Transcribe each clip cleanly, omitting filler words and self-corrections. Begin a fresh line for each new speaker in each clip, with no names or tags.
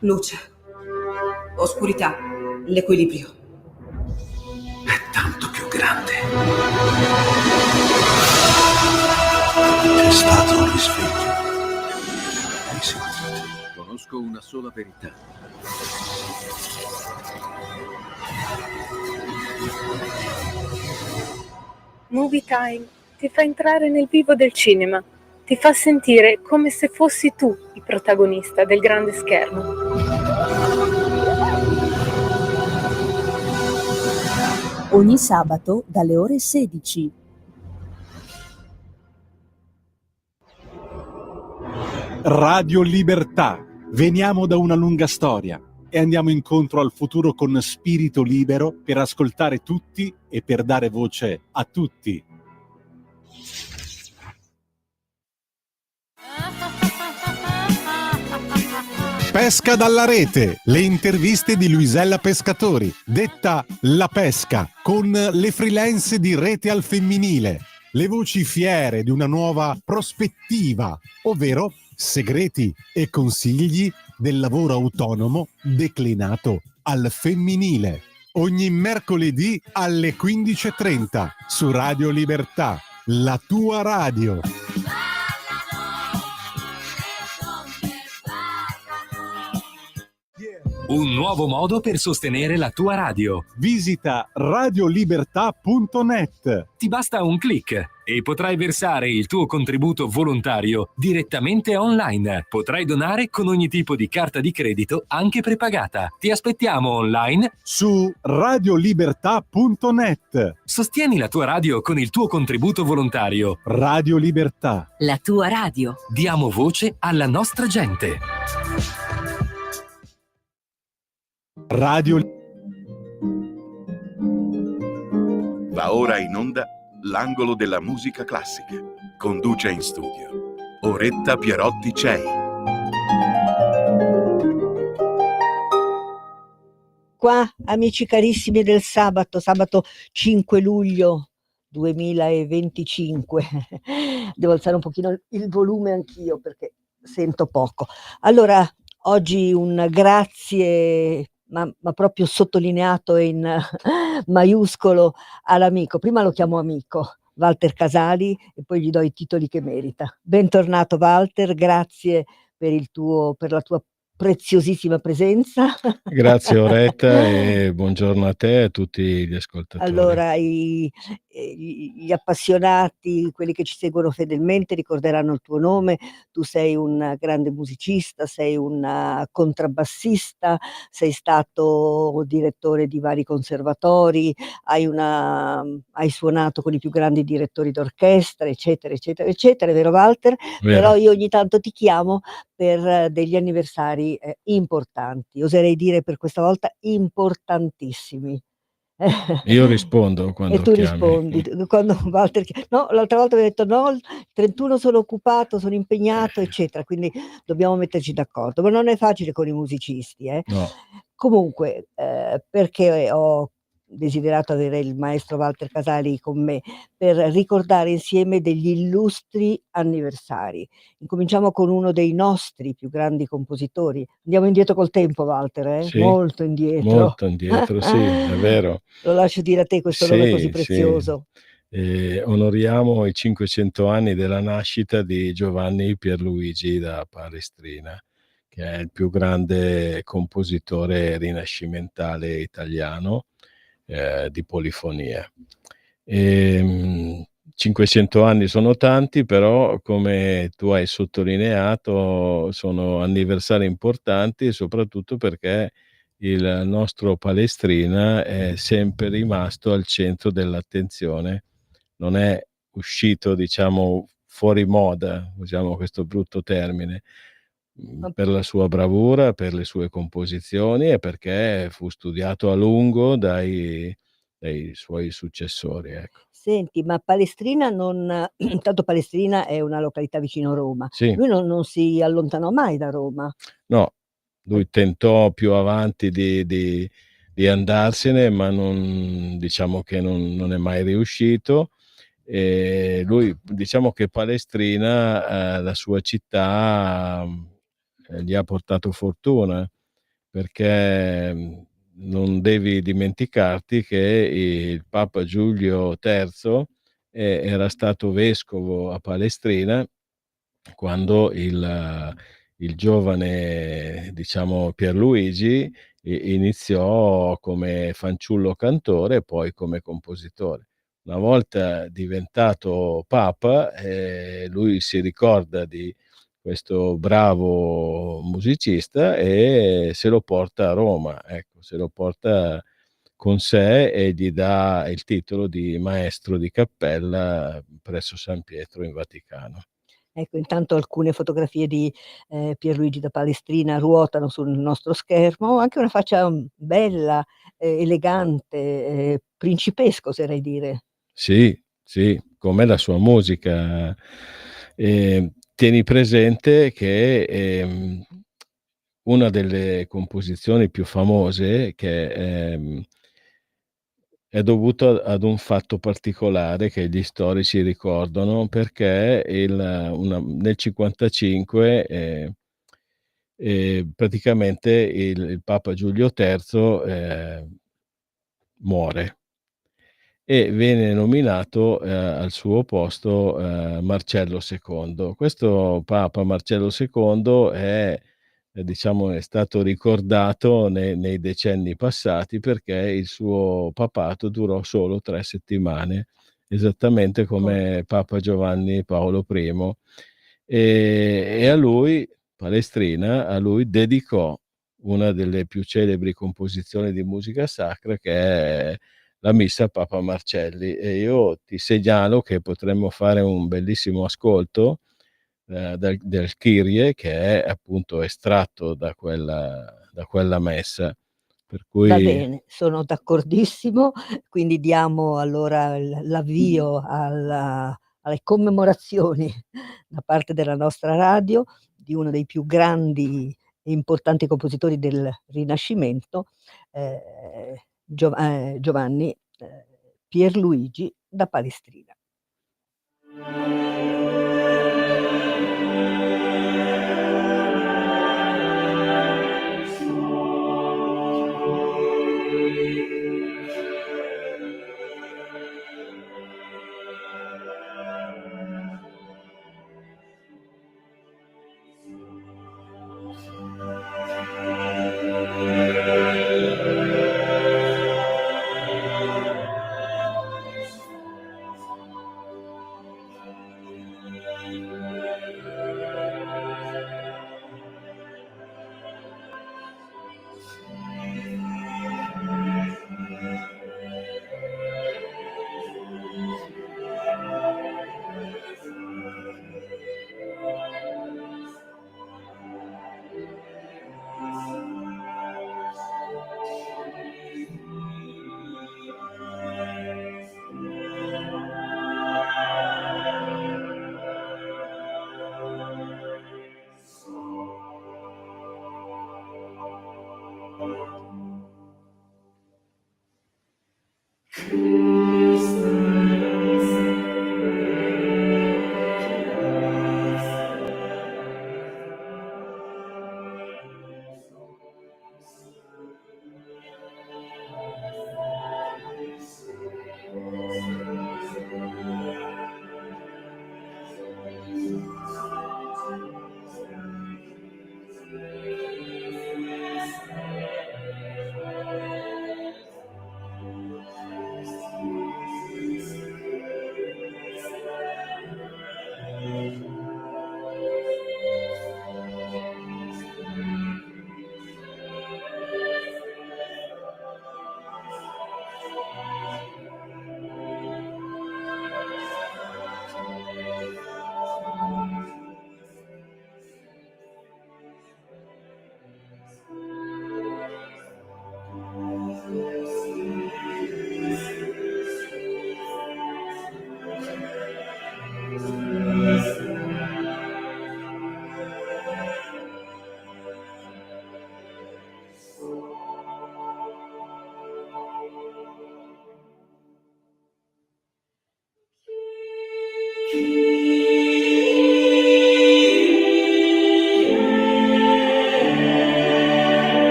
Luce, oscurità, l'equilibrio.
È tanto più grande. È stato un risveglio. Hai sentito?
Conosco una sola verità.
Movie Time ti fa entrare nel vivo del cinema, ti fa sentire come se fossi tu il protagonista del grande schermo.
Ogni sabato dalle ore 16.
Radio Libertà. Veniamo da una lunga storia e andiamo incontro al futuro con spirito libero per ascoltare tutti e per dare voce a tutti. Pesca dalla rete, le interviste di Luisella Pescatori, detta La Pesca, con le freelance di Rete al Femminile, le voci fiere di una nuova prospettiva, ovvero segreti e consigli del lavoro autonomo declinato al femminile. Ogni mercoledì alle 15:30 su Radio Libertà, la tua radio.
Un nuovo modo per sostenere la tua radio.
Visita radiolibertà.net.
Ti basta un click e potrai versare il tuo contributo volontario direttamente online. Potrai donare con ogni tipo di carta di credito, anche prepagata. Ti aspettiamo online
su radiolibertà.net.
Sostieni la tua radio con il tuo contributo volontario.
Radio Libertà.
La tua radio.
Diamo voce alla nostra gente.
Radio.
Va ora in onda l'angolo della musica classica. Conduce in studio Oretta Pierotti Cei.
Qua, amici carissimi del sabato 5 luglio 2025. Devo alzare un pochino il volume anch'io perché sento poco. Allora, oggi un grazie, ma proprio sottolineato in maiuscolo all'amico. Prima lo chiamo amico, Walter Casali, e poi gli do i titoli che merita. Bentornato Walter, grazie per la tua preziosissima presenza.
Grazie Oretta e buongiorno a te e a tutti gli ascoltatori.
Allora, gli appassionati, quelli che ci seguono fedelmente, ricorderanno il tuo nome. Tu sei un grande musicista, sei un contrabbassista, sei stato direttore di vari conservatori, hai suonato con i più grandi direttori d'orchestra, eccetera, eccetera, eccetera, vero Walter?
Vero.
Però io ogni tanto ti chiamo per degli anniversari importanti, oserei dire per questa volta importantissimi.
Io rispondo quando
e tu
chiami.
rispondi quando Walter no, l'altra volta mi ha detto no, il 31 sono occupato, sono impegnato, eccetera, quindi dobbiamo metterci d'accordo, ma non è facile con i musicisti,
No.
Comunque, perché ho desiderato avere il maestro Walter Casali con me per ricordare insieme degli illustri anniversari. Incominciamo con uno dei nostri più grandi compositori. Andiamo indietro col tempo, Walter,
Sì,
molto indietro.
molto indietro, sì, è vero.
Lo lascio dire a te questo nome così prezioso.
Sì. Onoriamo i 500 anni della nascita di Giovanni Pierluigi da Palestrina, che è il più grande compositore rinascimentale italiano di polifonia. 500 anni sono tanti, però come tu hai sottolineato sono anniversari importanti, soprattutto perché il nostro Palestrina è sempre rimasto al centro dell'attenzione, non è uscito, diciamo, fuori moda, usiamo questo brutto termine, per la sua bravura, per le sue composizioni e perché fu studiato a lungo dai suoi successori, ecco.
Senti, ma Palestrina tanto Palestrina è una località vicino Roma.
Sì.
Lui non si allontanò mai da Roma.
No, lui tentò più avanti di andarsene, ma diciamo che non è mai riuscito. E lui, diciamo che Palestrina, la sua città, gli ha portato fortuna, perché non devi dimenticarti che il Papa Giulio III era stato vescovo a Palestrina quando il giovane, diciamo, Pierluigi iniziò come fanciullo cantore e poi come compositore. Una volta diventato Papa, lui si ricorda di questo bravo musicista e se lo porta a Roma, ecco, se lo porta con sé e gli dà il titolo di maestro di cappella presso San Pietro in Vaticano.
Ecco, intanto alcune fotografie di Pierluigi da Palestrina ruotano sul nostro schermo, anche una faccia bella, elegante, principesco, oserei dire.
Sì, sì, come la sua musica. Tieni presente che una delle composizioni più famose che è dovuto ad un fatto particolare che gli storici ricordano, perché nel 55 praticamente il Papa Giulio III muore e viene nominato al suo posto Marcello II. Questo Papa Marcello II diciamo, è stato ricordato nei decenni passati perché il suo papato durò solo 3 settimane, esattamente come Papa Giovanni Paolo I. E a lui, Palestrina, a lui dedicò una delle più celebri composizioni di musica sacra, che è la Missa a Papa Marcelli, e io ti segnalo che potremmo fare un bellissimo ascolto del Kyrie, che è appunto estratto da quella messa. Per
Va
cui
bene, sono d'accordissimo, quindi diamo allora l'avvio alle commemorazioni da parte della nostra radio di uno dei più grandi e importanti compositori del Rinascimento, Giovanni Pierluigi da Palestrina.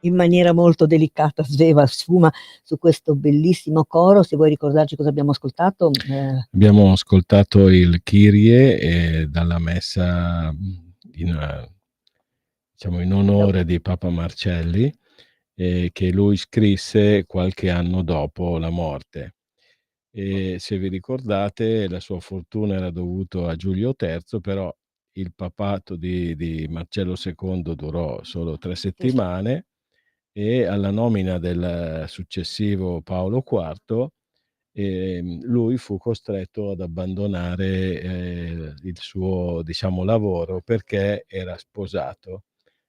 in maniera molto delicata sveva, sfuma su questo bellissimo coro. Se vuoi ricordarci cosa abbiamo ascoltato.
Abbiamo ascoltato il Kyrie dalla messa in onore di Papa Marcelli, che lui scrisse qualche anno dopo la morte. E se vi ricordate, la sua fortuna era dovuta a Giulio III, però il papato di Marcello II durò solo 3 settimane e alla nomina del successivo Paolo IV lui fu costretto ad abbandonare il suo, diciamo, lavoro perché era sposato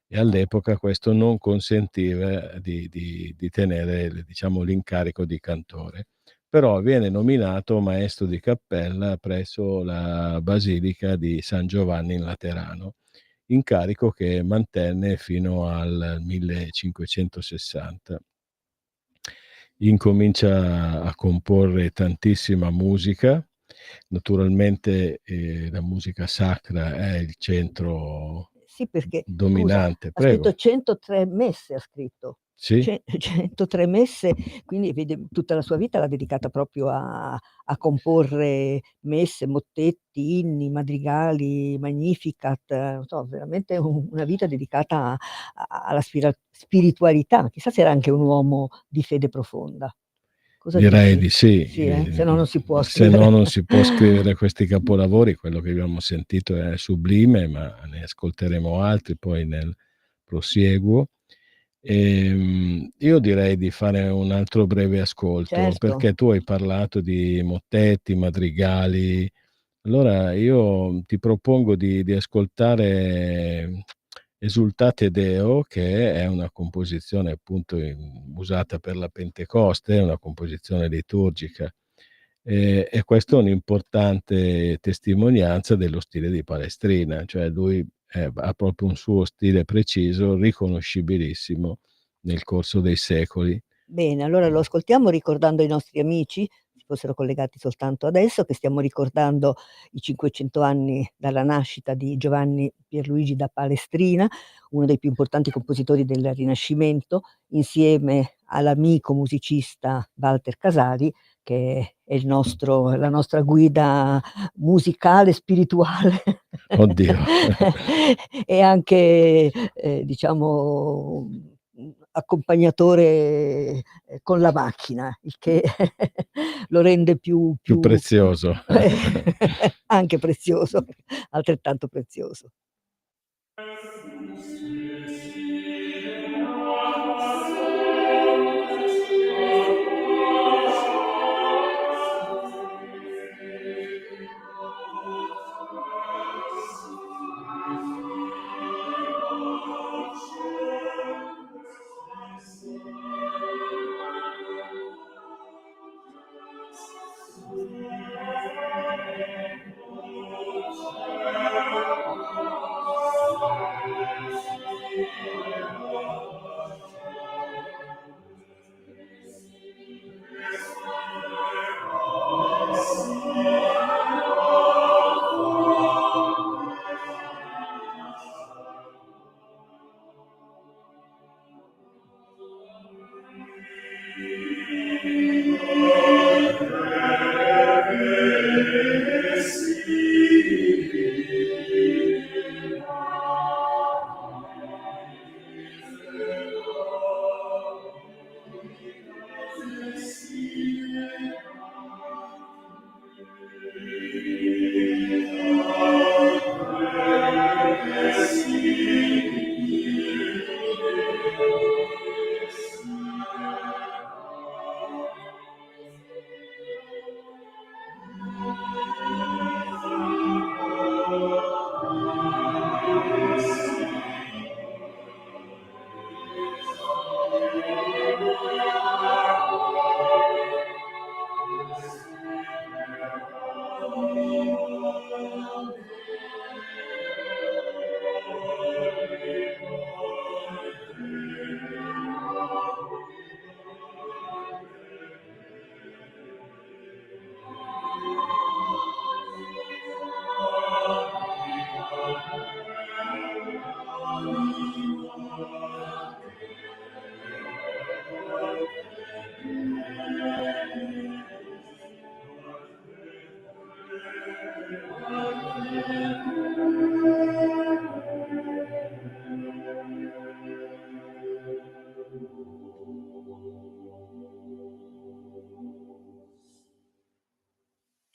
e all'epoca questo non consentiva di tenere, diciamo, l'incarico di cantore. Però viene nominato maestro di cappella presso la Basilica di San Giovanni in Laterano, incarico che mantenne fino al 1560. Incomincia a comporre tantissima musica, naturalmente la musica sacra è il centro
Sì, perché
dominante.
scusa, ha scritto
Prego.
103 messe, ha scritto.
Sì,
103 messe, quindi tutta la sua vita l'ha dedicata proprio a comporre messe, mottetti, inni, madrigali, Magnificat, non so, veramente una vita dedicata alla spiritualità. Chissà se era anche un uomo di fede profonda. Cosa
direi
dici?
di sì.
Sì, se no non si può
Se
scrivere.
no non si può scrivere questi capolavori. Quello che abbiamo sentito è sublime, ma ne ascolteremo altri poi nel prosieguo. Io direi di fare un altro breve ascolto,
Certo.
perché tu hai parlato di mottetti, madrigali. Allora io ti propongo di ascoltare Esultate Deo, che è una composizione appunto usata per la Pentecoste, è una composizione liturgica. E questo è un'importante testimonianza dello stile di Palestrina, cioè lui ha proprio un suo stile preciso, riconoscibilissimo nel corso dei secoli.
Bene, allora lo ascoltiamo ricordando ai nostri amici, se fossero collegati soltanto adesso, che stiamo ricordando i 500 anni dalla nascita di Giovanni Pierluigi da Palestrina, uno dei più importanti compositori del Rinascimento, insieme all'amico musicista Walter Casali, che è la nostra guida musicale, spirituale.
Oddio.
E anche, diciamo, accompagnatore con la macchina, il che lo rende più
prezioso.
Anche prezioso, altrettanto prezioso.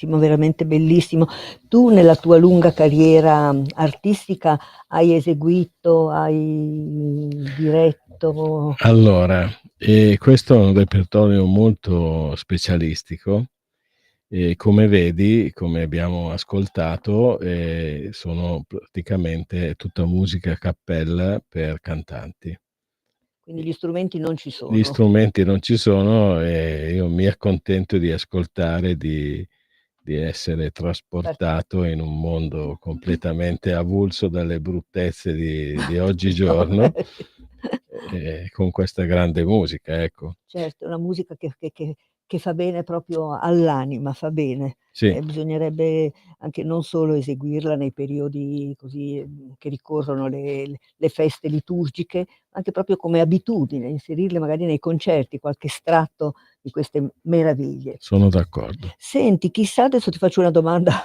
veramente bellissimo. Tu nella tua lunga carriera artistica hai eseguito, hai diretto?
Allora, questo è un repertorio molto specialistico e come vedi, come abbiamo ascoltato, sono praticamente tutta musica a cappella per cantanti.
Quindi gli strumenti non ci
Gli
sono.
strumenti non ci sono e io mi accontento di ascoltare, di essere trasportato in un mondo completamente avulso dalle bruttezze di oggigiorno, con questa grande musica, ecco.
Certo, è una musica che fa bene proprio all'anima, fa bene.
Sì,
Bisognerebbe anche non solo eseguirla nei periodi così, che ricorrono le feste liturgiche, ma anche proprio come abitudine, inserirle magari nei concerti, qualche estratto di queste meraviglie.
sono d'accordo.
Senti, chissà, adesso ti faccio una domanda,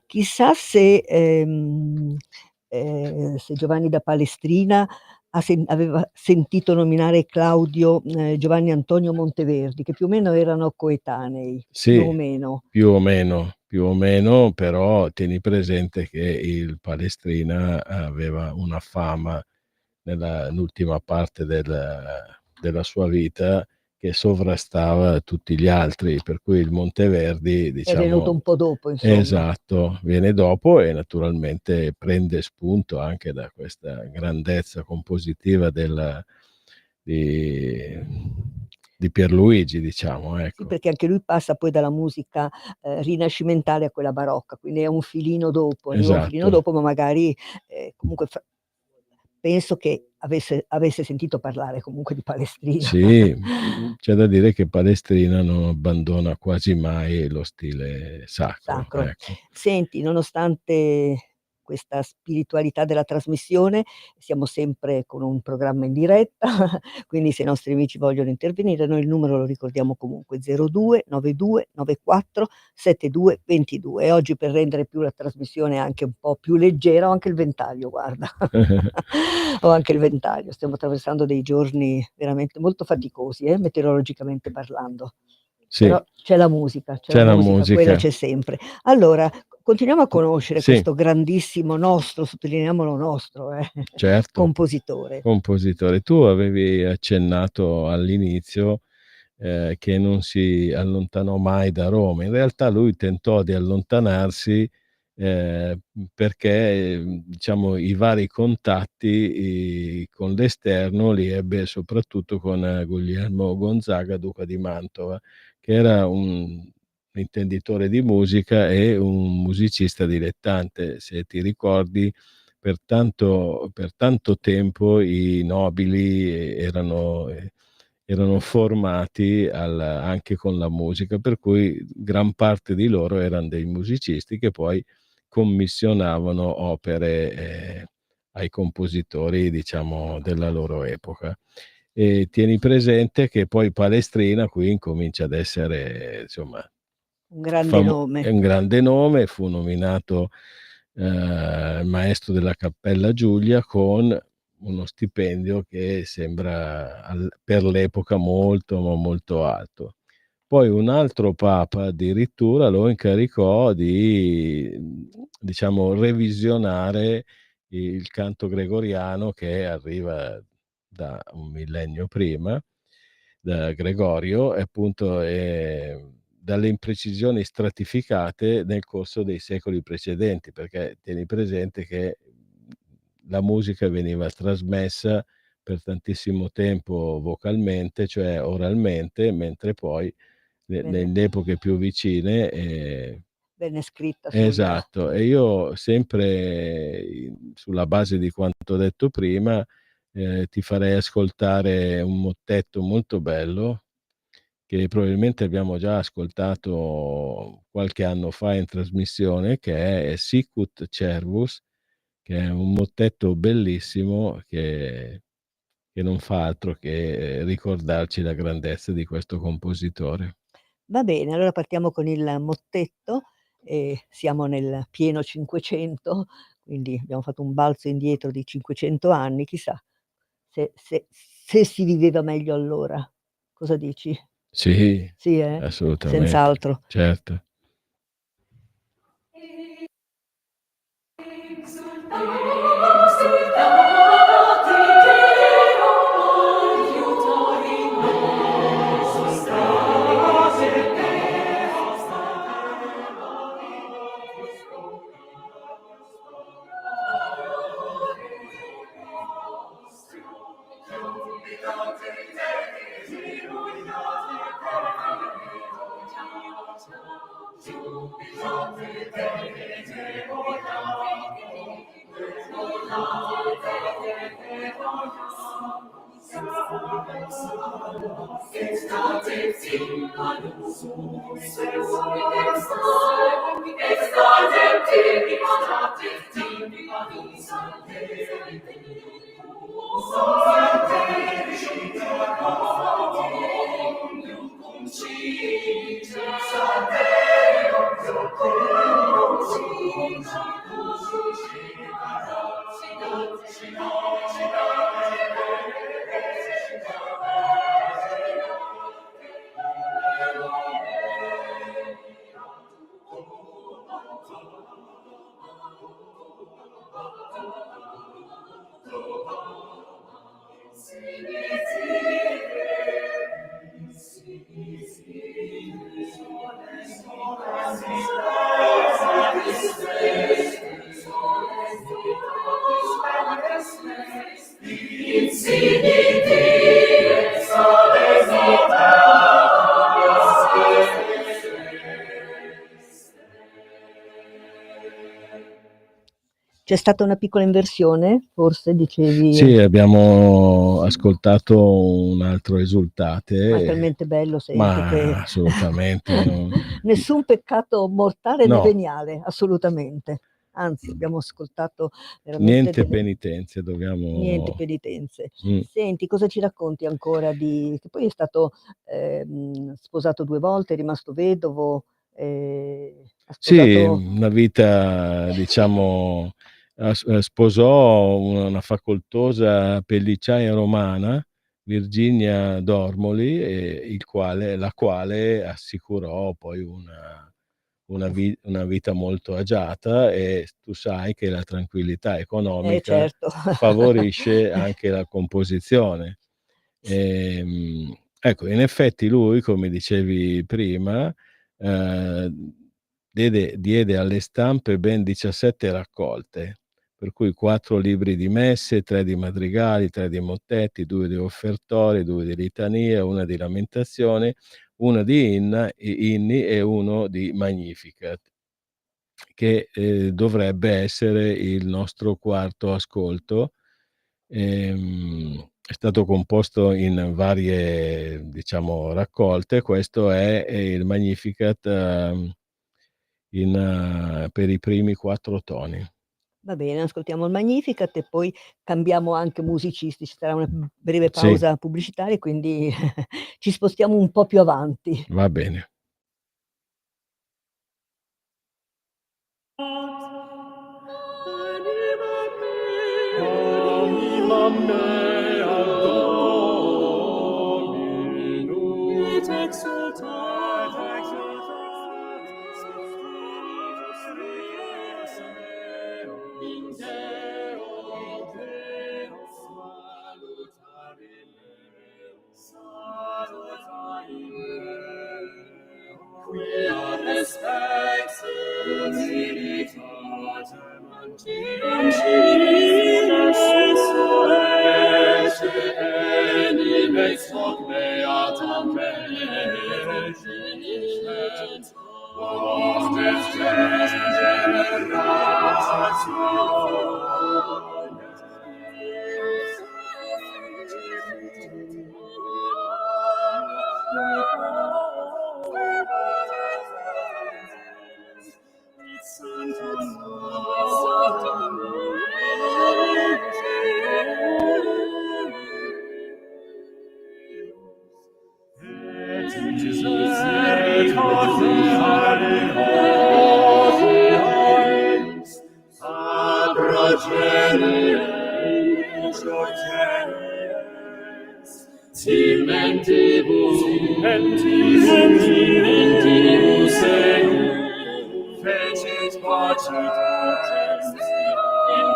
chissà se Giovanni da Palestrina aveva sentito nominare Claudio, Giovanni Antonio Monteverdi, che più o meno erano coetanei, più o
Sì,
meno.
più o meno, però tieni presente che il Palestrina aveva una fama nell'ultima parte della sua vita che sovrastava tutti gli altri, per cui il Monteverdi,
È venuto
diciamo,
un po' dopo, insomma.
esatto, viene dopo e naturalmente prende spunto anche da questa grandezza compositiva di di Pierluigi, diciamo,
Sì,
ecco.
perché anche lui passa poi dalla musica, rinascimentale a quella barocca, quindi è un filino dopo, arriva un filino
Esatto.
dopo, ma magari, comunque penso che avesse sentito parlare comunque di Palestrina.
Sì, c'è da dire che Palestrina non abbandona quasi mai lo stile sacro,
Sacro.
ecco.
Senti, nonostante questa spiritualità della trasmissione, siamo sempre con un programma in diretta, quindi se i nostri amici vogliono intervenire, noi il numero lo ricordiamo comunque: 02 92 94 72 22. E oggi, per rendere più la trasmissione anche un po' più leggera, ho anche il ventaglio, guarda. Ho anche il ventaglio. Stiamo attraversando dei giorni veramente molto faticosi, meteorologicamente parlando.
Sì,
Però c'è la musica,
c'è la
quella
musica.
c'è sempre. Allora, continuiamo a conoscere
Sì,
questo grandissimo nostro, sottolineiamolo nostro,
certo,
compositore.
compositore. Tu avevi accennato all'inizio, che non si allontanò mai da Roma. In realtà lui tentò di allontanarsi, perché, diciamo i vari contatti, con l'esterno li ebbe soprattutto con Guglielmo Gonzaga, duca di Mantova, che era un intenditore di musica e un musicista dilettante. Se ti ricordi, per tanto tempo i nobili erano formati anche con la musica, per cui gran parte di loro eran dei musicisti che poi commissionavano opere, ai compositori, diciamo, della loro epoca. E tieni presente che poi Palestrina qui incomincia ad essere, insomma,
Un grande
è
nome.
un grande nome, fu nominato, maestro della Cappella Giulia con uno stipendio che sembra per l'epoca molto, ma molto alto. Poi un altro papa addirittura lo incaricò di, diciamo, revisionare il canto gregoriano che arriva da un millennio prima, da Gregorio, e appunto, dalle imprecisioni stratificate nel corso dei secoli precedenti, perché tieni presente che la musica veniva trasmessa per tantissimo tempo vocalmente, cioè oralmente, mentre poi
Venne
nelle epoche più vicine,
venne scritta
esatto, e io sempre sulla base di quanto detto prima, ti farei ascoltare un mottetto molto bello, che probabilmente abbiamo già ascoltato qualche anno fa in trasmissione, che è Sicut Cervus, che è un mottetto bellissimo che non fa altro che ricordarci la grandezza di questo compositore.
Va bene, allora partiamo con il mottetto, siamo nel pieno '500, quindi abbiamo fatto un balzo indietro di 500 anni, chissà se si viveva meglio allora. Cosa dici?
Sì,
Sì,
assolutamente,
senz'altro.
certo.
C'è stata una piccola inversione, forse dicevi?
Sì, abbiamo ascoltato un altro Esultate.
Ma è talmente bello, senti,
Ma
che
assolutamente no.
nessun peccato mortale né
No.
veniale, assolutamente. Anzi, abbiamo ascoltato veramente
Niente
delle...
penitenze, dobbiamo...
Niente penitenze.
Mm.
Senti, cosa ci racconti ancora di... che poi è stato sposato 2 volte, è rimasto vedovo, ha
Sì,
sposato...
una vita, diciamo, sposò una facoltosa pellicciaia romana, Virginia Dormoli, la quale assicurò poi una vita molto agiata, e tu sai che la tranquillità economica
certo.
favorisce anche la composizione. Ecco, in effetti lui, come dicevi prima, diede alle stampe ben 17 raccolte, per cui 4 libri di messe, 3 di madrigali, 3 di mottetti, 2 di offertori, 2 di litanie, 1 di lamentazioni, 1 di inni e 1 di Magnificat, che dovrebbe essere il nostro quarto ascolto. È stato composto in varie, diciamo, raccolte. Questo è il Magnificat per i primi 4 toni.
Va bene, ascoltiamo il Magnificat e poi cambiamo anche musicisti, ci sarà una breve pausa pubblicitaria, quindi ci spostiamo un po' più avanti.
Va bene.
In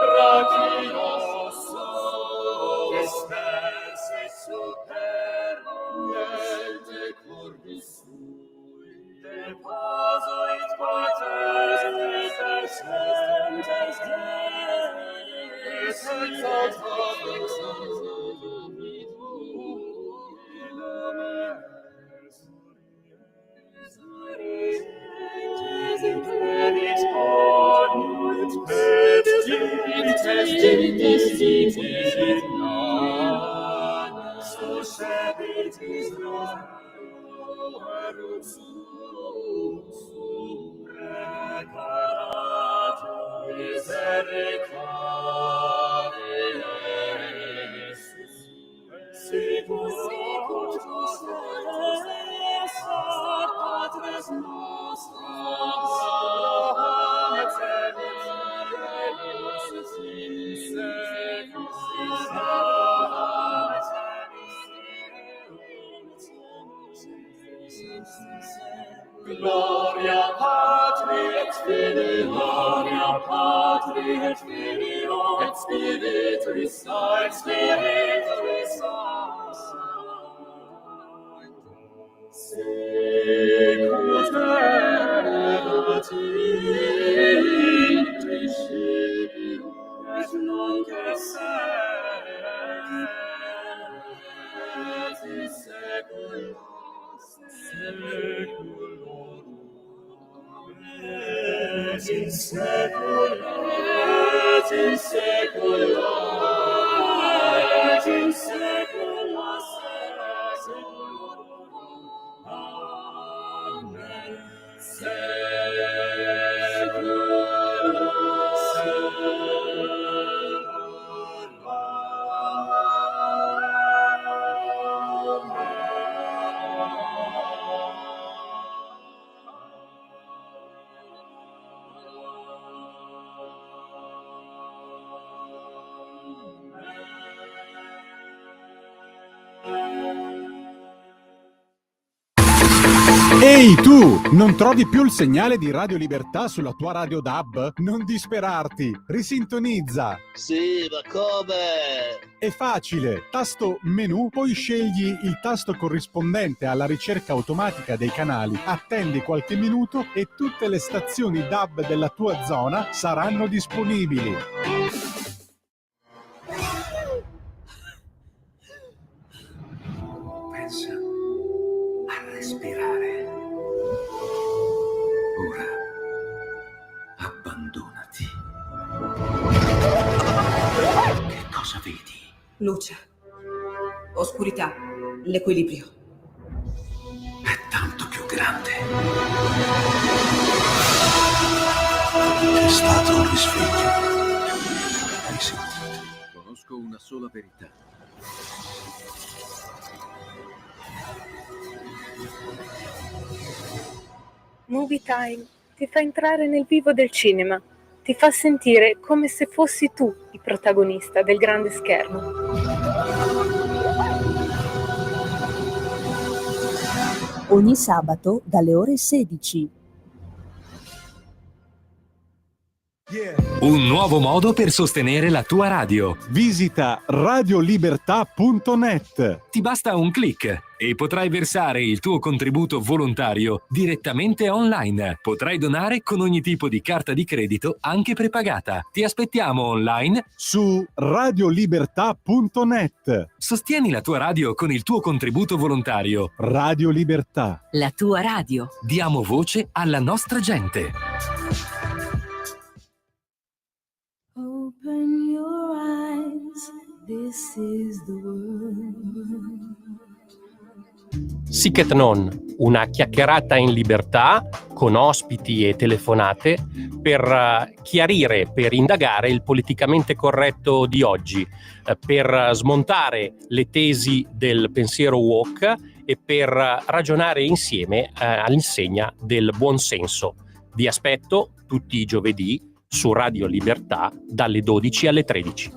Gloria Patri et Filii, Gloria Patri et Filio et Spiritus Sancti, et Spiritus Sancti, sicut erat in principio et nunc et in saecula saeculorum. Et in saecula saeculorum. Amen.
Ehi tu, non trovi più il segnale di Radio Libertà sulla tua radio DAB? Non disperarti, risintonizza.
Sì, ma come?
È facile, tasto menu, poi scegli il tasto corrispondente alla ricerca automatica dei canali, attendi qualche minuto e tutte le stazioni DAB della tua zona saranno disponibili.
Pensa a respirare. Ora abbandonati. Che cosa vedi?
Luce, oscurità, l'equilibrio.
È tanto più grande. È stato un risveglio. Hai sentito? Conosco una sola verità.
Movie Time ti fa entrare nel vivo del cinema, ti fa sentire come se fossi tu il protagonista del grande schermo.
Ogni sabato dalle ore 16.
Un nuovo modo per sostenere la tua radio.
Visita radiolibertà.net.
Ti basta un click e potrai versare il tuo contributo volontario direttamente online. Potrai donare con ogni tipo di carta di credito, anche prepagata. Ti aspettiamo online
su radiolibertà.net.
Sostieni la tua radio con il tuo contributo volontario.
Radio Libertà.
La tua radio.
Diamo voce alla nostra gente.
Open your eyes, this is the world.
Sic et non, una chiacchierata in libertà con ospiti e telefonate per chiarire, per indagare il politicamente corretto di oggi, per smontare le tesi del pensiero woke e per ragionare insieme all'insegna del buon senso. Vi aspetto tutti i giovedì su Radio Libertà dalle 12 alle 13.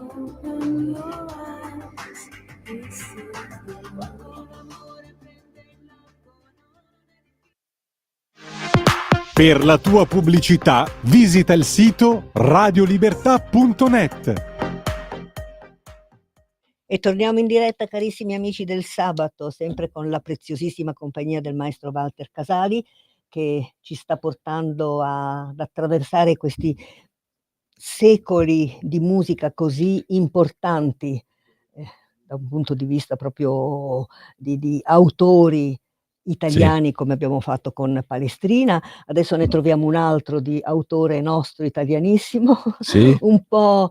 Per la tua pubblicità visita il sito radiolibertà.net.
E torniamo in diretta, carissimi amici del sabato, sempre con la preziosissima compagnia del maestro Walter Casali, che ci sta portando ad attraversare questi secoli di musica così importanti, da un punto di vista proprio di autori italiani, come abbiamo fatto con Palestrina. Adesso ne troviamo un altro di autore nostro italianissimo,
Sì.
un po'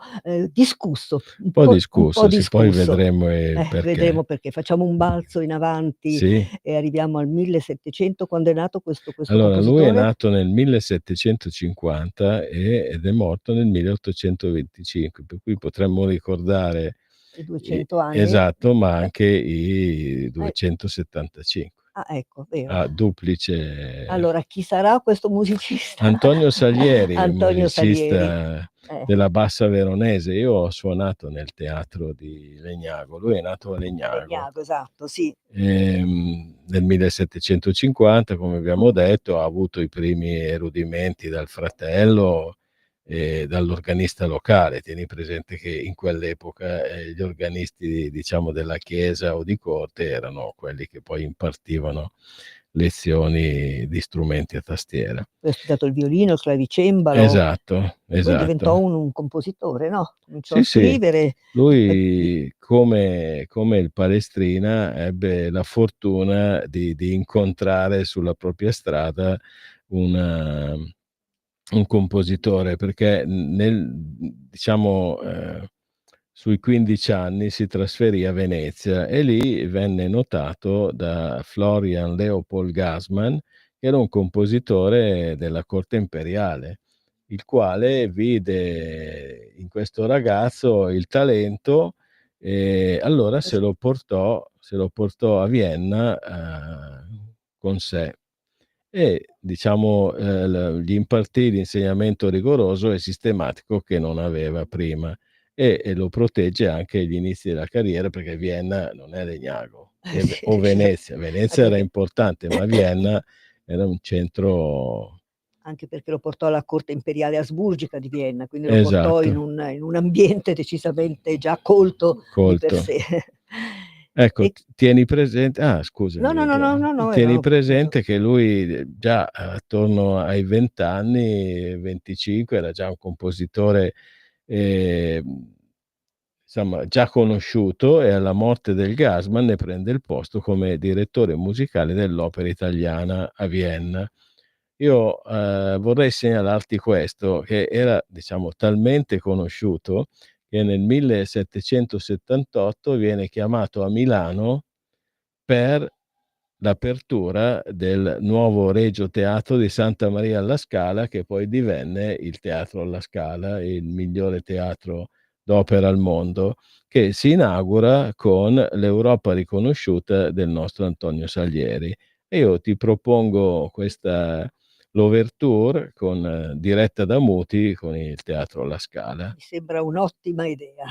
discusso,
Un po' discusso, sì, poi vedremo perché.
Vedremo perché. Facciamo un balzo in avanti
Sì.
e arriviamo al 1700. Quando è nato questo
Allora, lui è
compositore?
nato nel 1750 ed è morto nel 1825, per cui potremmo ricordare
I 200 anni?
esatto, ma anche i 275.
Ah, ecco, vero.
A duplice.
Allora, chi sarà questo musicista?
Antonio Salieri,
Antonio
musicista
Salieri.
della Bassa Veronese. Io ho suonato nel teatro di Legnago, lui è nato a Legnago.
Legnago, esatto, sì.
Nel 1750, come abbiamo detto, ha avuto i primi rudimenti dal fratello e dall'organista locale. Tieni presente che in quell'epoca gli organisti, diciamo, della chiesa o di corte erano quelli che poi impartivano lezioni di strumenti a tastiera.
Poi ha studiato il violino, il clavicembalo.
Esatto.
Poi diventò un compositore, no? Cominciò
Sì,
a scrivere.
Lui, come il Palestrina, ebbe la fortuna di incontrare sulla propria strada un compositore, perché sui 15 anni si trasferì a Venezia e lì venne notato da Florian Leopold Gassmann, che era un compositore della corte imperiale, il quale vide in questo ragazzo il talento e allora se lo portò a Vienna con sé e, diciamo, gli impartì l'insegnamento rigoroso e sistematico che non aveva prima e lo protegge anche agli inizi della carriera, perché Vienna non è Legnago o Venezia. Venezia era importante, ma Vienna era un centro.
Anche perché lo portò alla corte imperiale asburgica di Vienna, quindi lo portò in un ambiente decisamente già colto. Di per sé.
Ecco, tieni presente. Scusa.
No.
Tieni presente che lui già attorno ai 20 anni, 25, era già un compositore insomma già conosciuto, e alla morte del Gassmann ne prende il posto come direttore musicale dell'Opera Italiana a Vienna. Io vorrei segnalarti questo, che era, diciamo, talmente conosciuto che nel 1778 viene chiamato a Milano per l'apertura del nuovo Regio Teatro di Santa Maria alla Scala, che poi divenne il Teatro alla Scala, il migliore teatro d'opera al mondo, che si inaugura con l'Europa riconosciuta del nostro Antonio Salieri. E io ti propongo l'ouverture diretta da Muti con il Teatro alla Scala.
Mi sembra un'ottima idea.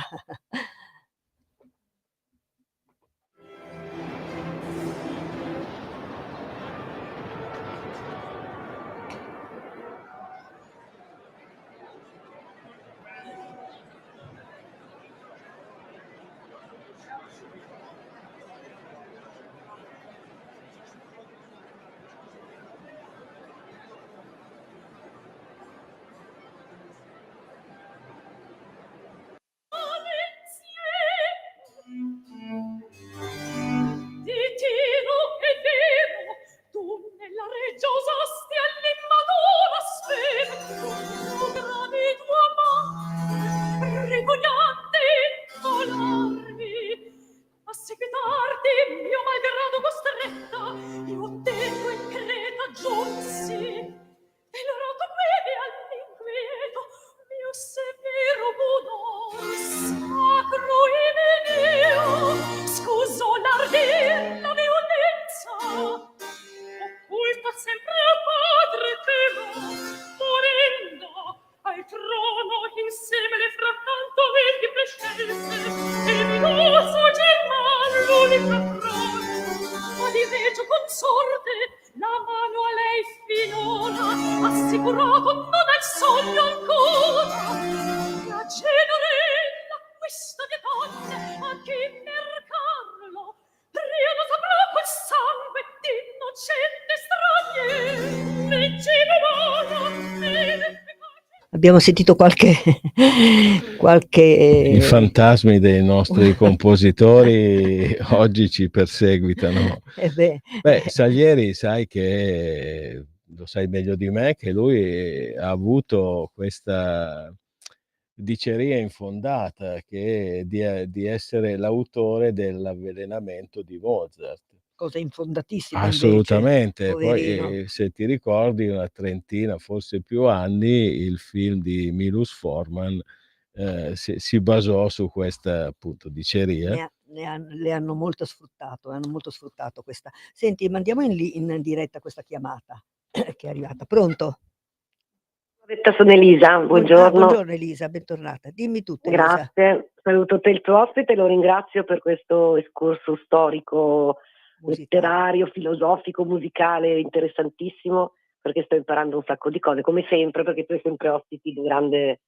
Assicurato non è il sogno ancora, la generella questa di donne a chi
Abbiamo sentito qualche
I fantasmi dei nostri compositori oggi ci perseguitano. Beh, Salieri, sai che lo sai meglio di me, che lui ha avuto questa diceria infondata che di essere l'autore dell'avvelenamento di Mozart.
cosa infondatissima invece,
Assolutamente.
poverino.
Poi, se ti ricordi, una trentina, forse più anni, il film di Milos Forman si basò su questa, appunto, diceria.
Le hanno molto sfruttato questa. Senti, mandiamo in diretta questa chiamata che è arrivata. Pronto?
Sono Elisa, buongiorno.
Buongiorno Elisa, bentornata. Dimmi tutto, Elisa.
Grazie, saluto te il tuo ospite, lo ringrazio per questo escursus storico, letterario, filosofico, musicale, interessantissimo, perché sto imparando un sacco di cose, come sempre, perché tu hai sempre ospiti di grande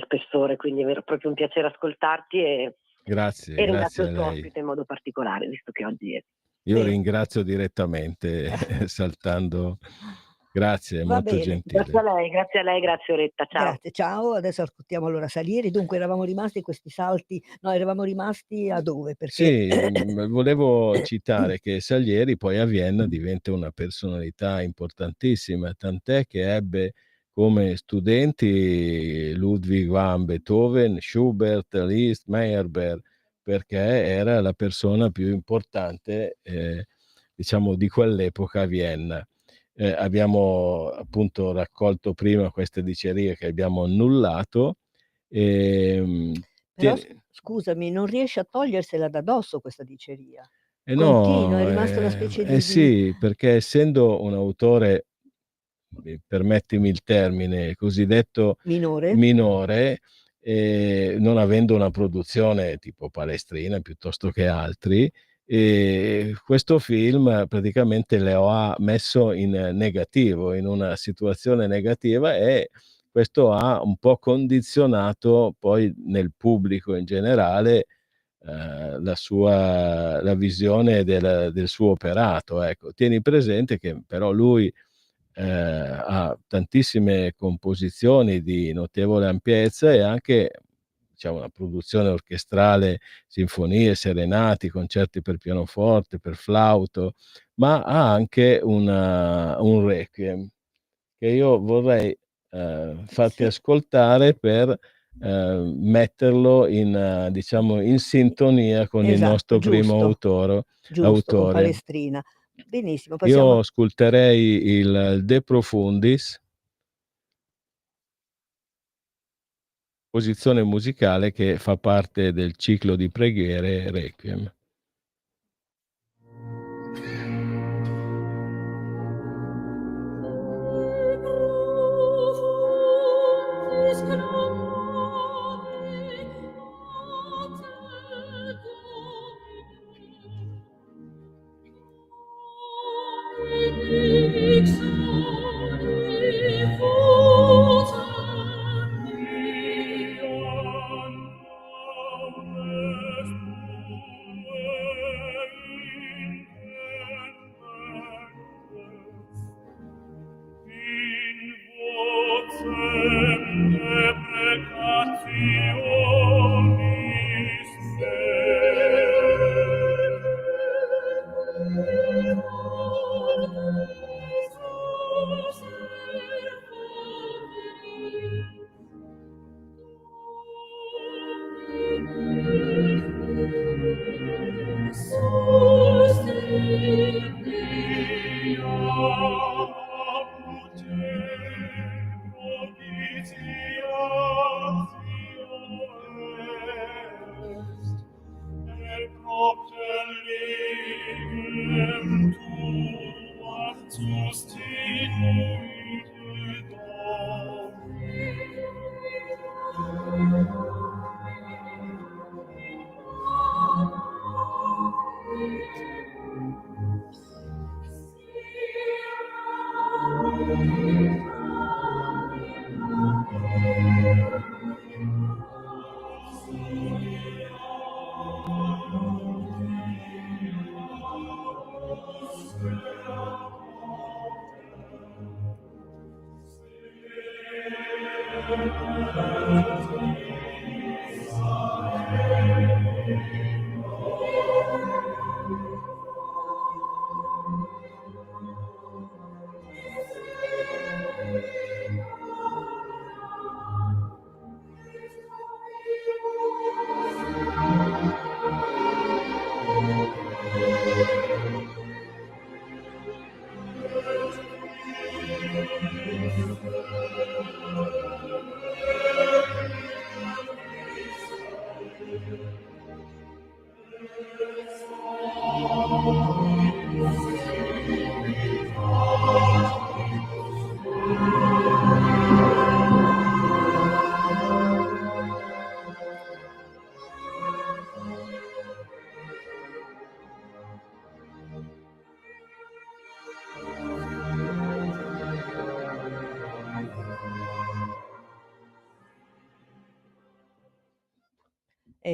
spessore, quindi è proprio un piacere ascoltarti e
Grazie
ringrazio
a
il tuo
lei.
ospite in modo particolare, visto che oggi è.
Io ringrazio direttamente, saltando. Grazie, è
Va
molto
bene.
gentile.
Grazie a lei, grazie Oretta, ciao.
Grazie, ciao. Adesso ascoltiamo allora Salieri. Dunque eravamo rimasti questi salti, no, eravamo rimasti a dove? Perché
Sì, volevo citare che Salieri poi a Vienna diventa una personalità importantissima, tant'è che ebbe come studenti Ludwig van Beethoven, Schubert, Liszt, Meyerbeer, perché era la persona più importante, diciamo, di quell'epoca a Vienna. Abbiamo appunto raccolto prima queste dicerie che abbiamo annullato.
Però scusami, non riesce a togliersela da dosso questa diceria.
No,
Continua, è rimasta una specie di
sì, perché essendo un autore, permettimi il termine, cosiddetto minore, non avendo una produzione tipo Palestrina piuttosto che altri, questo film praticamente lo ha messo in negativo, in una situazione negativa, e questo ha un po' condizionato poi nel pubblico in generale la visione del suo operato. Ecco, tieni presente che però lui ha tantissime composizioni di notevole ampiezza e anche, diciamo, una produzione orchestrale, sinfonie, serenati, concerti per pianoforte, per flauto, ma ha anche un requiem che io vorrei farti ascoltare per metterlo in, diciamo, in sintonia con il nostro primo
giusto, con
autore.
Palestrina. Benissimo,
Io ascolterei il De Profundis, posizione musicale che fa parte del ciclo di preghiere Requiem.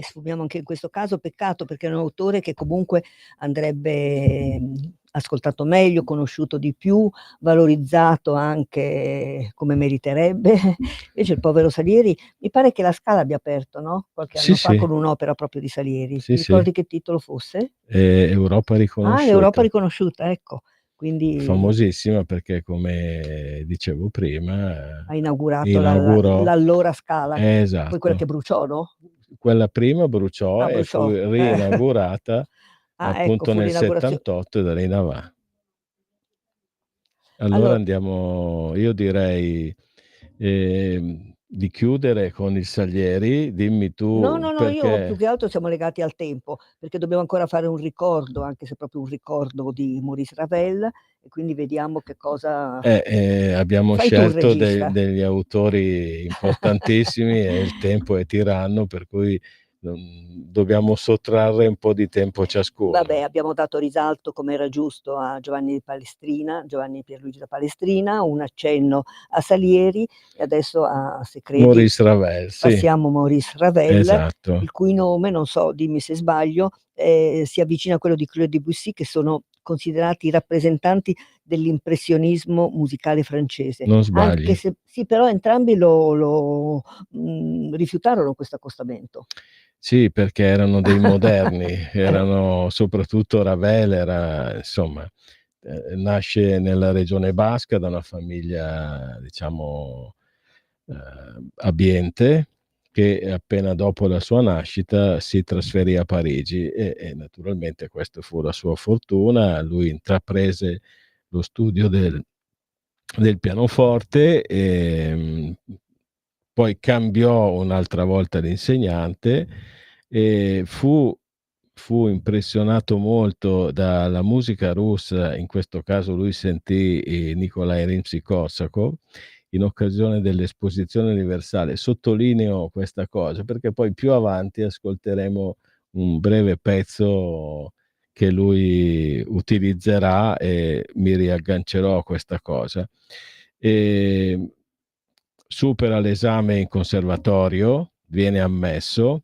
Sfumiamo anche in questo caso, peccato perché è un autore che comunque andrebbe ascoltato meglio, conosciuto di più, valorizzato anche come meriterebbe. Invece il povero Salieri, mi pare che la Scala abbia aperto, no? Qualche anno fa con un'opera proprio di Salieri.
Sì,
Ti ricordi che titolo fosse?
Europa riconosciuta.
L'Europa riconosciuta, ecco. Quindi
famosissima perché, come dicevo prima,
ha inaugurato
inaugurò
l'allora Scala,
esatto.
poi quella che bruciò, no?
Quella prima bruciò e fu riinaugurata appunto nel 78 e da lì in avanti. Allora andiamo, io direi di chiudere con il Salieri. Dimmi tu.
No,
perché...
io più che altro siamo legati al tempo, perché dobbiamo ancora fare un ricordo, anche se proprio un ricordo di Maurice Ravel, e quindi vediamo che cosa...
abbiamo scelto degli autori importantissimi e il tempo è tiranno, per cui dobbiamo sottrarre un po' di tempo ciascuno.
Vabbè, abbiamo dato risalto, come era giusto, a Giovanni Pierluigi da Palestrina, un accenno a Salieri e adesso a, se credi,
Maurice Ravel, sì.
Passiamo Maurice Ravel,
esatto.
Il cui nome, non so, dimmi se sbaglio, si avvicina a quello di Claude Debussy, che sono considerati i rappresentanti dell'impressionismo musicale francese.
Non sbagli.
Anche se, sì, però entrambi lo rifiutarono questo accostamento.
Sì, perché erano dei moderni, erano soprattutto Ravel, era insomma, nasce nella regione basca da una famiglia, diciamo, abbiente, che appena dopo la sua nascita si trasferì a Parigi e naturalmente questa fu la sua fortuna. Lui intraprese lo studio del pianoforte e poi cambiò un'altra volta l'insegnante e fu impressionato molto dalla musica russa. In questo caso lui sentì Nikolai Rimsky-Korsakov in occasione dell'esposizione universale. Sottolineo questa cosa perché poi più avanti ascolteremo un breve pezzo che lui utilizzerà e mi riaggancerò a questa cosa. Supera l'esame in conservatorio, viene ammesso,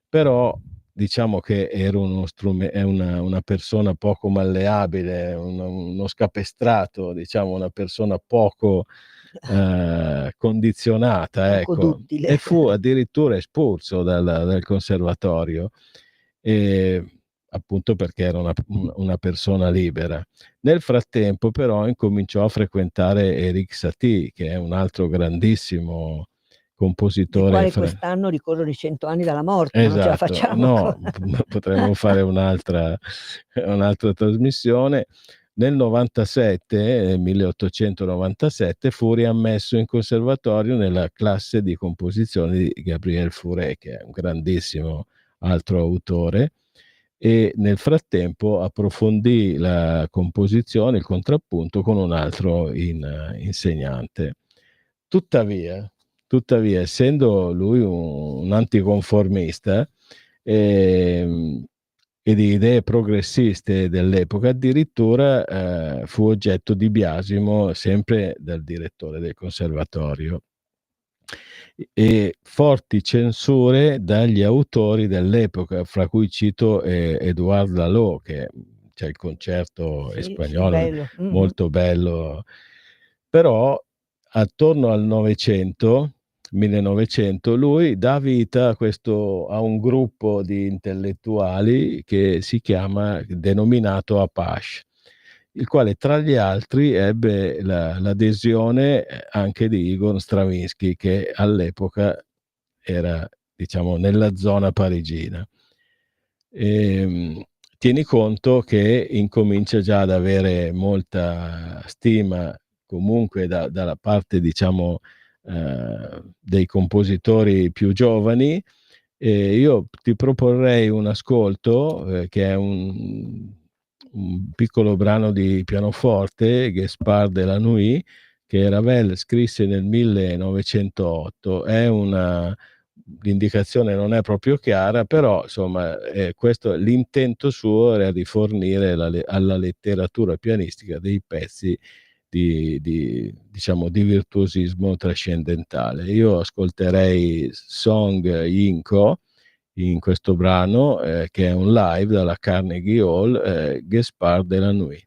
però diciamo che era una persona poco malleabile, uno scapestrato, diciamo, una persona poco condizionata, ecco. E fu addirittura espulso dal conservatorio, appunto perché era una persona libera. Nel frattempo però incominciò a frequentare Erik Satie, che è un altro grandissimo compositore.
Di quale quest'anno ricorrono i 100 anni dalla morte,
esatto.
Non ce la facciamo.
No, potremmo fare un'altra trasmissione. Nel 1897 fu riammesso in conservatorio nella classe di composizione di Gabriel Fauré, che è un grandissimo altro autore, e nel frattempo approfondì la composizione, il contrappunto con un altro insegnante. Tuttavia, essendo lui un anticonformista e di idee progressiste dell'epoca, addirittura fu oggetto di biasimo sempre dal direttore del conservatorio e forti censure dagli autori dell'epoca, fra cui cito Edouard Lalo, che c'è il concerto spagnolo,
bello.
molto bello, però attorno al Novecento 1900, lui dà vita a un gruppo di intellettuali che si chiama, denominato Apache, il quale tra gli altri ebbe l'adesione anche di Igor Stravinsky, che all'epoca era, diciamo, nella zona parigina. Tieni conto che incomincia già ad avere molta stima comunque dalla parte, diciamo, dei compositori più giovani. Io ti proporrei un ascolto che è un piccolo brano di pianoforte, Gaspard de la Nuit, che Ravel scrisse nel 1908. L'indicazione non è proprio chiara, però insomma l'intento suo era di fornire alla letteratura pianistica dei pezzi diciamo, di virtuosismo trascendentale. Io ascolterei Song Yinko in questo brano, che è un live dalla Carnegie Hall, Gaspard de la Nuit.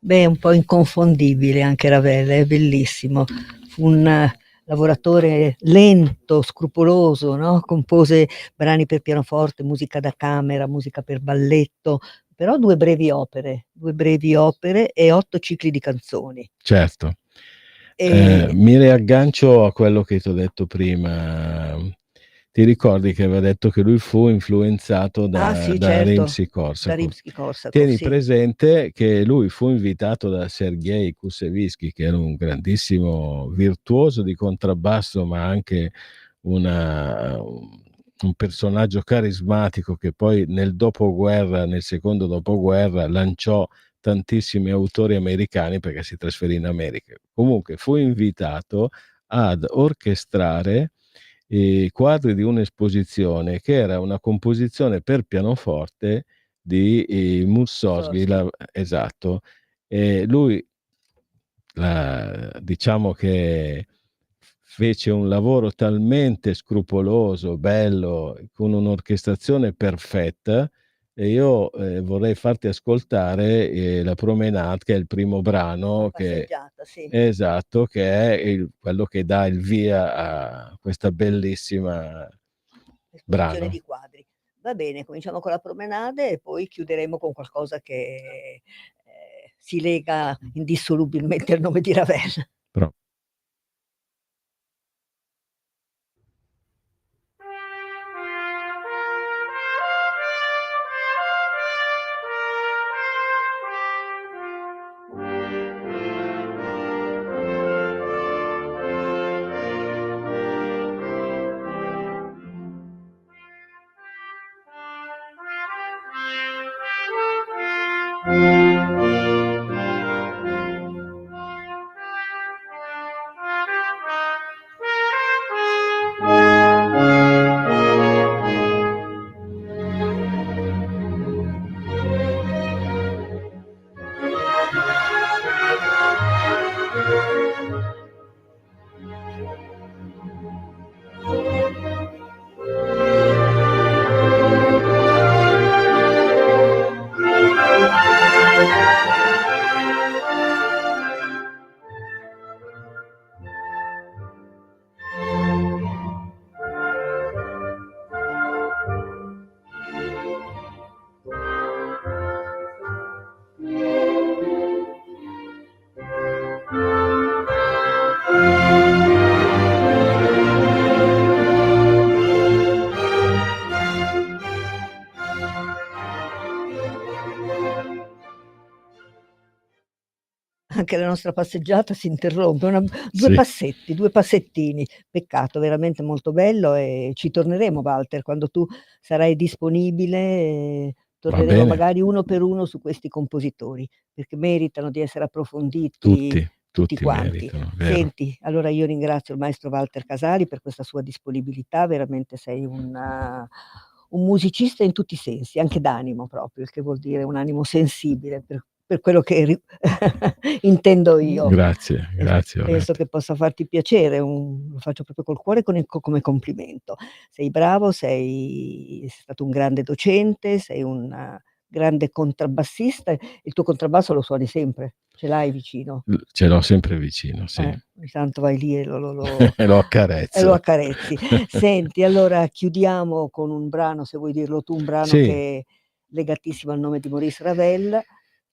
Beh, un po' inconfondibile anche Ravel, è bellissimo. Fu un lavoratore lento, scrupoloso, no? Compose brani per pianoforte, musica da camera, musica per balletto, però due brevi opere e 8 cicli di canzoni.
Certo.
E
Mi riaggancio a quello che ti ho detto prima. Ti ricordi che aveva detto che lui fu influenzato
sì,
da
certo,
Rimsky-Korsakov?
da Rimsky-Korsakov,
Tieni
sì.
presente che lui fu invitato da Sergei Kusevinsky, che era un grandissimo virtuoso di contrabbasso, ma anche un personaggio carismatico che poi nel secondo dopoguerra, lanciò tantissimi autori americani perché si trasferì in America. Comunque fu invitato ad orchestrare i quadri di un'esposizione che era una composizione per pianoforte di Mussorgsky, esatto. E lui diciamo che fece un lavoro talmente scrupoloso, bello, con un'orchestrazione perfetta. E io vorrei farti ascoltare la Promenade, che è il primo brano,
Passeggiata, sì.
esatto, che è quello che dà il via a questa bellissima
Esposizione
brano.
di quadri. Va bene, cominciamo con la Promenade e poi chiuderemo con qualcosa che si lega indissolubilmente al nome di Ravel. Anche la nostra passeggiata si interrompe,
Sì.
due passettini. Peccato, veramente molto bello e ci torneremo Walter, quando tu sarai disponibile,
Va
torneremo
bene.
magari uno per uno su questi compositori, perché meritano di essere approfonditi tutti
Tutti
quanti.
meritano, vero.
Senti, allora io ringrazio il maestro Walter Casali per questa sua disponibilità, veramente sei un musicista in tutti i sensi, anche d'animo proprio, il che vuol dire un animo sensibile per quello che intendo io.
Grazie,
E
grazie
penso
Oretta.
che possa farti piacere, lo faccio proprio col cuore come complimento. Sei bravo, sei stato un grande docente, sei un grande contrabbassista, e il tuo contrabbasso lo suoni sempre, ce l'hai vicino?
Ce l'ho sempre vicino, sì.
Ogni tanto vai lì e lo
E lo
e lo
accarezzo.
accarezzi. Senti, allora chiudiamo con un brano, se vuoi dirlo tu, un brano
Sì.
che è legatissimo al nome di Maurice Ravel.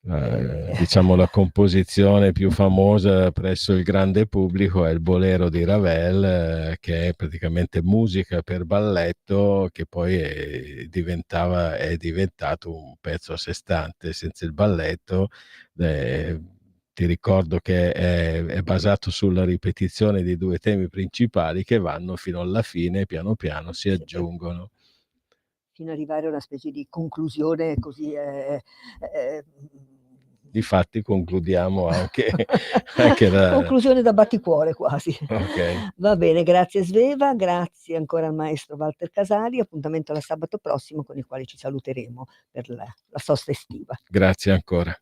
Diciamo la composizione più famosa presso il grande pubblico è il Bolero di Ravel, che è praticamente musica per balletto, che poi è diventato un pezzo a sé stante. Senza il balletto, ti ricordo che è basato sulla ripetizione di due temi principali che vanno fino alla fine, piano piano si aggiungono.
Fino ad arrivare a una specie di conclusione così,
Difatti concludiamo anche la
conclusione da batticuore quasi.
Okay.
Va bene, grazie Sveva, grazie ancora al maestro Walter Casali, appuntamento al sabato prossimo con il quale ci saluteremo per la sosta estiva.
Grazie ancora.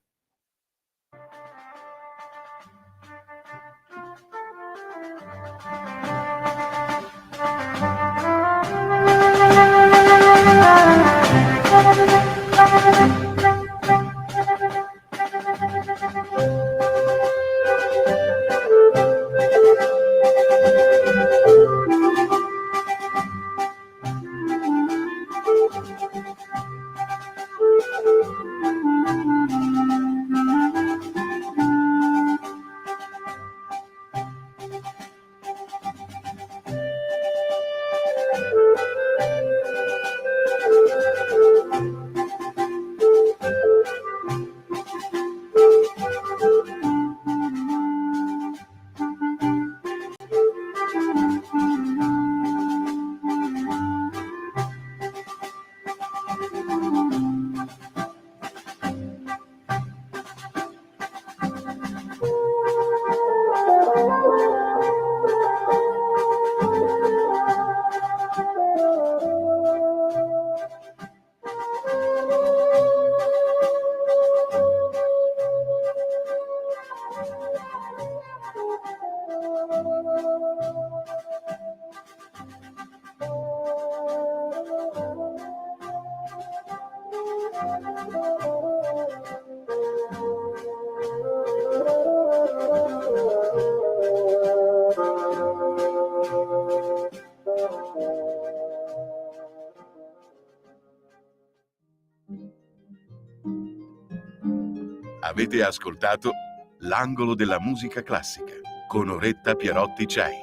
Avete ascoltato L'angolo della musica classica con Oretta Pierotti Cei.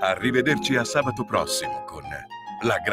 Arrivederci a sabato prossimo con La Grande